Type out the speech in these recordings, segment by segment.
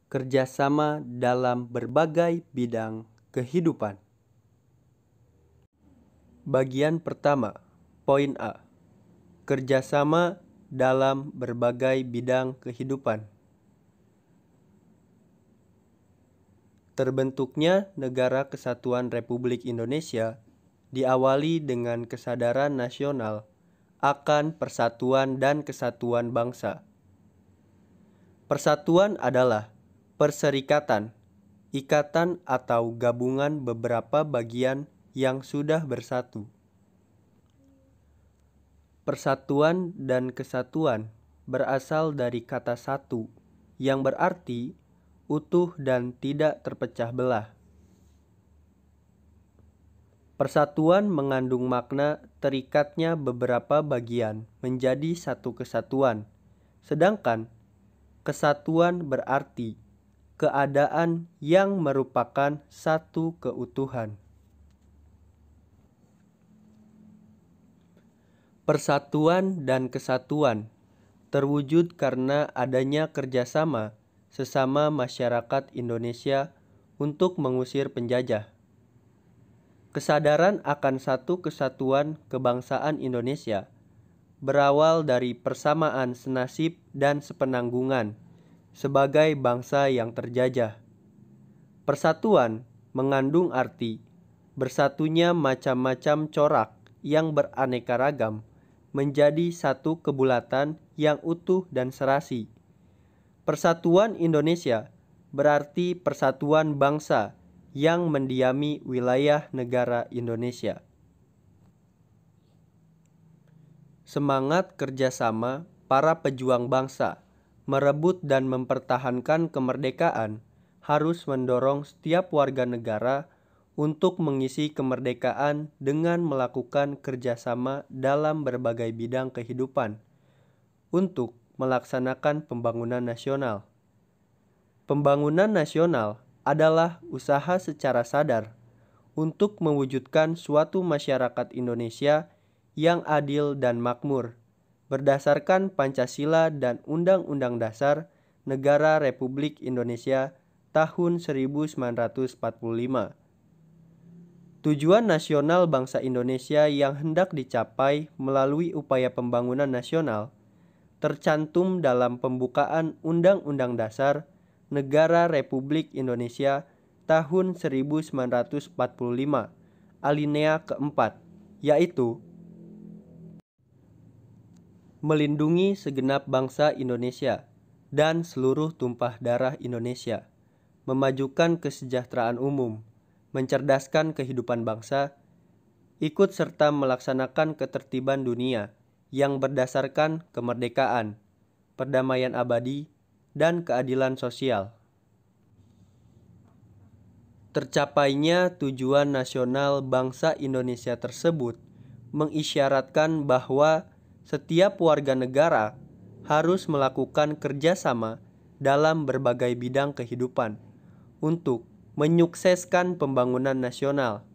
kerjasama dalam berbagai bidang kehidupan. Bagian pertama, poin A. Kerjasama dalam berbagai bidang kehidupan. Terbentuknya Negara Kesatuan Republik Indonesia diawali dengan kesadaran nasional akan persatuan dan kesatuan bangsa. Persatuan adalah perserikatan, ikatan atau gabungan beberapa bagian yang sudah bersatu. Persatuan dan kesatuan berasal dari kata satu, yang berarti utuh dan tidak terpecah belah. Persatuan mengandung makna terikatnya beberapa bagian menjadi satu kesatuan, sedangkan kesatuan berarti keadaan yang merupakan satu keutuhan. Persatuan dan kesatuan terwujud karena adanya kerjasama sesama masyarakat Indonesia untuk mengusir penjajah. Kesadaran akan satu kesatuan kebangsaan Indonesia berawal dari persamaan senasib dan sepenanggungan sebagai bangsa yang terjajah. Persatuan mengandung arti bersatunya macam-macam corak yang beraneka ragam menjadi satu kebulatan yang utuh dan serasi. Persatuan Indonesia berarti persatuan bangsa yang mendiami wilayah negara Indonesia. Semangat kerjasama para pejuang bangsa merebut dan mempertahankan kemerdekaan harus mendorong setiap warga negara untuk mengisi kemerdekaan dengan melakukan kerjasama dalam berbagai bidang kehidupan untuk melaksanakan pembangunan nasional. Pembangunan nasional adalah usaha secara sadar untuk mewujudkan suatu masyarakat Indonesia yang adil dan makmur, berdasarkan Pancasila dan Undang-Undang Dasar Negara Republik Indonesia tahun 1945. Tujuan nasional bangsa Indonesia yang hendak dicapai melalui upaya pembangunan nasional tercantum dalam pembukaan Undang-Undang Dasar Negara Republik Indonesia tahun 1945, alinea keempat, yaitu melindungi segenap bangsa Indonesia dan seluruh tumpah darah Indonesia, memajukan kesejahteraan umum, mencerdaskan kehidupan bangsa, ikut serta melaksanakan ketertiban dunia yang berdasarkan kemerdekaan, perdamaian abadi, dan keadilan sosial. Tercapainya tujuan nasional bangsa Indonesia tersebut mengisyaratkan bahwa setiap warga negara harus melakukan kerjasama dalam berbagai bidang kehidupan untuk menyukseskan pembangunan nasional.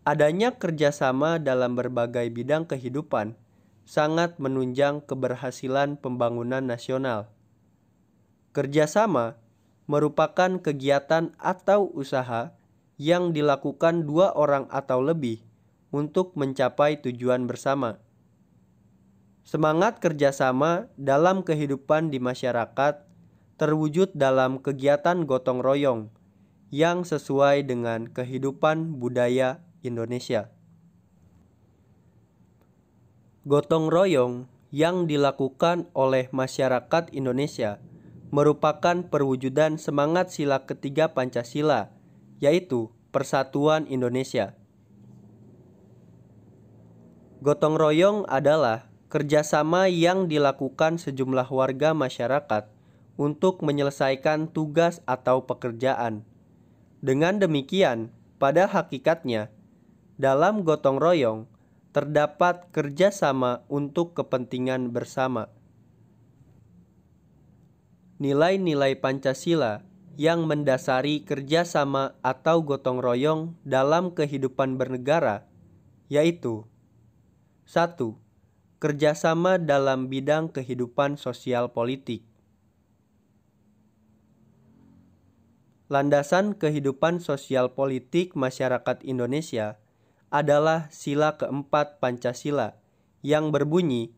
Adanya kerjasama dalam berbagai bidang kehidupan sangat menunjang keberhasilan pembangunan nasional. Kerjasama merupakan kegiatan atau usaha yang dilakukan dua orang atau lebih untuk mencapai tujuan bersama. Semangat kerjasama dalam kehidupan di masyarakat terwujud dalam kegiatan gotong royong yang sesuai dengan kehidupan budaya Indonesia. Gotong royong yang dilakukan oleh masyarakat Indonesia merupakan perwujudan semangat sila ketiga Pancasila, yaitu Persatuan Indonesia. Gotong royong adalah kerjasama yang dilakukan sejumlah warga masyarakat untuk menyelesaikan tugas atau pekerjaan. Dengan demikian, pada hakikatnya, dalam gotong royong terdapat kerjasama untuk kepentingan bersama. Nilai-nilai Pancasila yang mendasari kerjasama atau gotong royong dalam kehidupan bernegara, yaitu 1. Kerjasama dalam bidang kehidupan sosial politik. Landasan kehidupan sosial politik masyarakat Indonesia adalah sila keempat Pancasila yang berbunyi,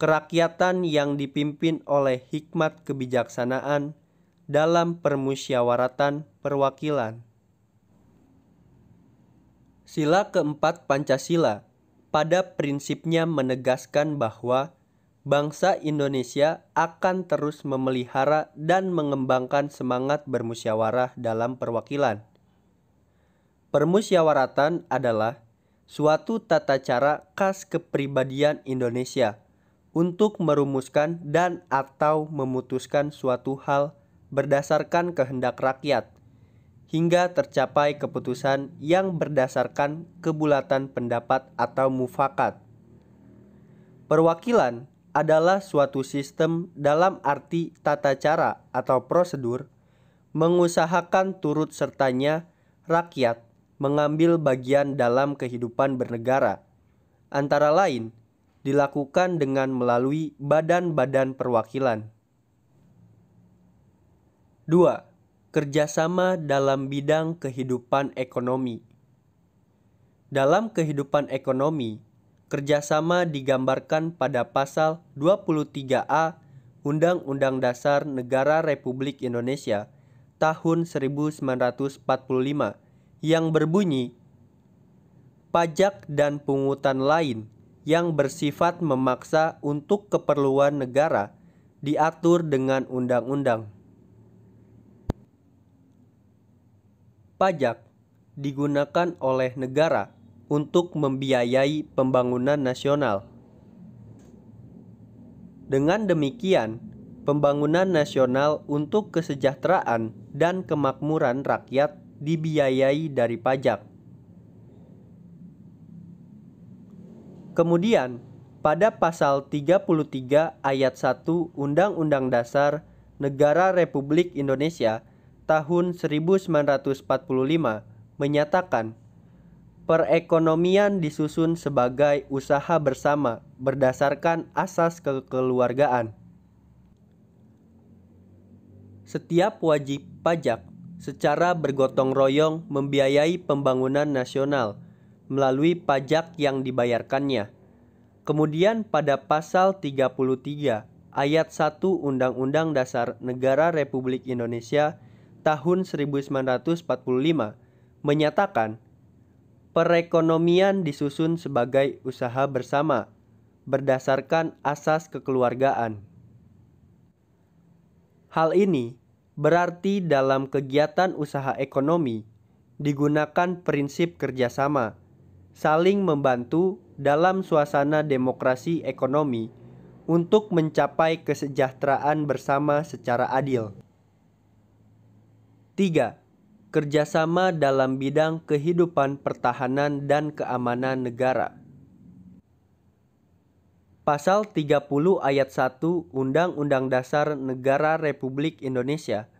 kerakyatan yang dipimpin oleh hikmat kebijaksanaan dalam permusyawaratan perwakilan. Sila keempat Pancasila pada prinsipnya menegaskan bahwa bangsa Indonesia akan terus memelihara dan mengembangkan semangat bermusyawarah dalam perwakilan. Permusyawaratan adalah suatu tata cara khas kepribadian Indonesia untuk merumuskan dan atau memutuskan suatu hal berdasarkan kehendak rakyat, hingga tercapai keputusan yang berdasarkan kebulatan pendapat atau mufakat. Perwakilan adalah suatu sistem dalam arti tata cara atau prosedur mengusahakan turut sertanya rakyat mengambil bagian dalam kehidupan bernegara, antara lain dilakukan dengan melalui badan-badan perwakilan. 2. Kerjasama dalam bidang kehidupan ekonomi. Dalam kehidupan ekonomi, kerjasama digambarkan pada pasal 23A Undang-Undang Dasar Negara Republik Indonesia tahun 1945 yang berbunyi, pajak dan pungutan lain yang bersifat memaksa untuk keperluan negara diatur dengan undang-undang. Pajak digunakan oleh negara untuk membiayai pembangunan nasional. Dengan demikian, pembangunan nasional untuk kesejahteraan dan kemakmuran rakyat dibiayai dari pajak. Kemudian, pada pasal 33 ayat 1 Undang-Undang Dasar Negara Republik Indonesia tahun 1945 menyatakan, perekonomian disusun sebagai usaha bersama berdasarkan asas kekeluargaan. Setiap wajib pajak secara bergotong royong membiayai pembangunan nasional melalui pajak yang dibayarkannya. Kemudian pada pasal 33 ayat 1 Undang-Undang Dasar Negara Republik Indonesia tahun 1945 menyatakan, perekonomian disusun sebagai usaha bersama berdasarkan asas kekeluargaan. Hal ini berarti dalam kegiatan usaha ekonomi digunakan prinsip kerjasama, saling membantu dalam suasana demokrasi ekonomi untuk mencapai kesejahteraan bersama secara adil. 3. Kerjasama dalam bidang kehidupan pertahanan dan keamanan negara. Pasal 30 ayat 1 Undang-Undang Dasar Negara Republik Indonesia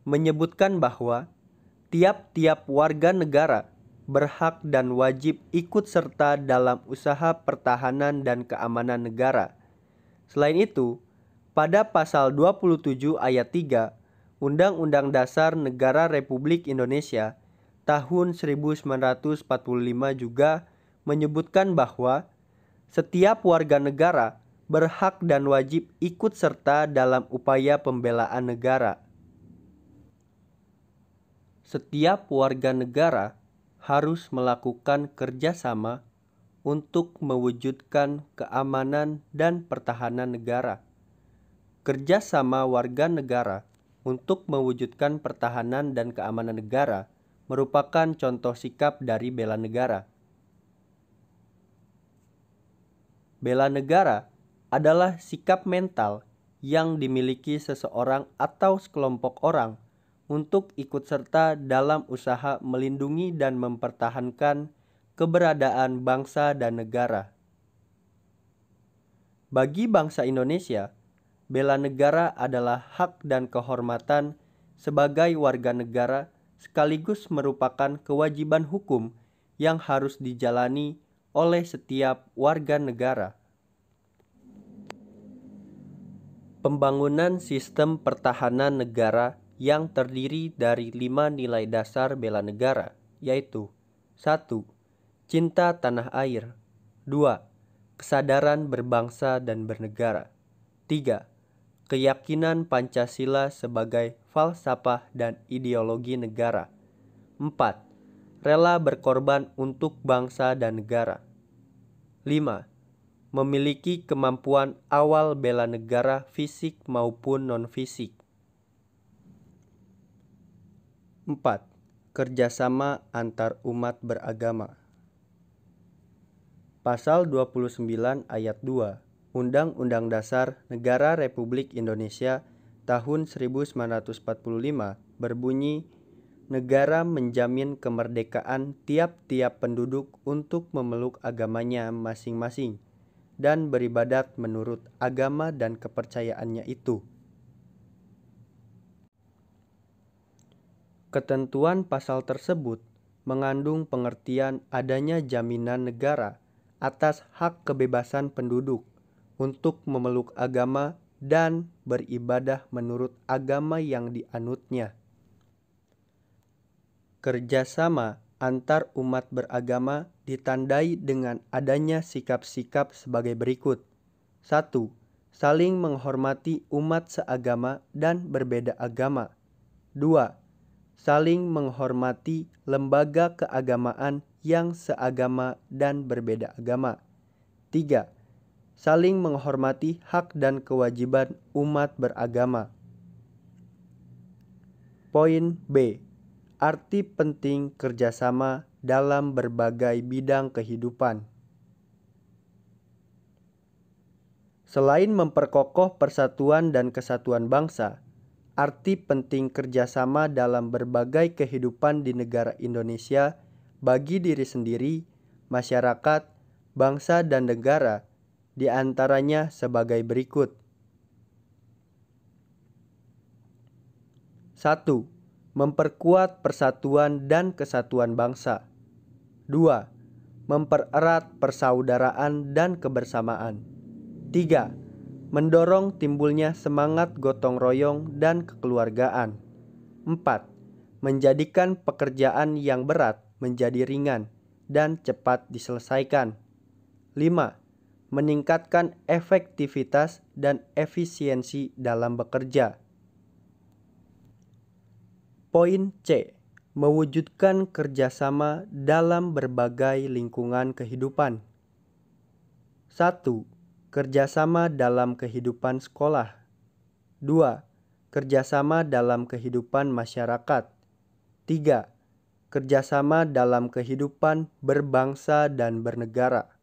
menyebutkan bahwa tiap-tiap warga negara berhak dan wajib ikut serta dalam usaha pertahanan dan keamanan negara. Selain itu, pada pasal 27 ayat 3 Undang-Undang Dasar Negara Republik Indonesia tahun 1945 juga menyebutkan bahwa setiap warga negara berhak dan wajib ikut serta dalam upaya pembelaan negara. Setiap warga negara harus melakukan kerjasama untuk mewujudkan keamanan dan pertahanan negara. Kerjasama warga negara untuk mewujudkan pertahanan dan keamanan negara merupakan contoh sikap dari bela negara. Bela negara adalah sikap mental yang dimiliki seseorang atau sekelompok orang untuk ikut serta dalam usaha melindungi dan mempertahankan keberadaan bangsa dan negara. Bagi bangsa Indonesia, bela negara adalah hak dan kehormatan sebagai warga negara sekaligus merupakan kewajiban hukum yang harus dijalani oleh setiap warga negara. Pembangunan sistem pertahanan negara yang terdiri dari 5 nilai dasar bela negara, yaitu 1. Cinta tanah air. 2. Kesadaran berbangsa dan bernegara. 3. Keyakinan Pancasila sebagai falsafah dan ideologi negara. 4. Rela berkorban untuk bangsa dan negara. 5. Memiliki kemampuan awal bela negara fisik maupun non-fisik. 4. Kerjasama antar umat beragama. Pasal 29 ayat 2 Undang-Undang Dasar Negara Republik Indonesia tahun 1945 berbunyi, negara menjamin kemerdekaan tiap-tiap penduduk untuk memeluk agamanya masing-masing dan beribadat menurut agama dan kepercayaannya itu. Ketentuan pasal tersebut mengandung pengertian adanya jaminan negara atas hak kebebasan penduduk untuk memeluk agama dan beribadah menurut agama yang dianutnya. Kerjasama antar umat beragama ditandai dengan adanya sikap-sikap sebagai berikut. 1. Saling menghormati umat seagama dan berbeda agama. 2. Saling menghormati lembaga keagamaan yang seagama dan berbeda agama. 3. Saling menghormati hak dan kewajiban umat beragama. Poin B. Arti penting kerjasama dalam berbagai bidang kehidupan. Selain memperkokoh persatuan dan kesatuan bangsa, arti penting kerjasama dalam berbagai kehidupan di negara Indonesia bagi diri sendiri, masyarakat, bangsa dan negara diantaranya sebagai berikut. 1. Memperkuat persatuan dan kesatuan bangsa. 2. Mempererat persaudaraan dan kebersamaan. 3. Mendorong timbulnya semangat gotong royong dan kekeluargaan. 4. Menjadikan pekerjaan yang berat menjadi ringan dan cepat diselesaikan. 5. Meningkatkan efektivitas dan efisiensi dalam bekerja. Poin C. Mewujudkan kerjasama dalam berbagai lingkungan kehidupan. 1. Kerjasama dalam kehidupan sekolah. 2. Kerjasama dalam kehidupan masyarakat. 3. Kerjasama dalam kehidupan berbangsa dan bernegara.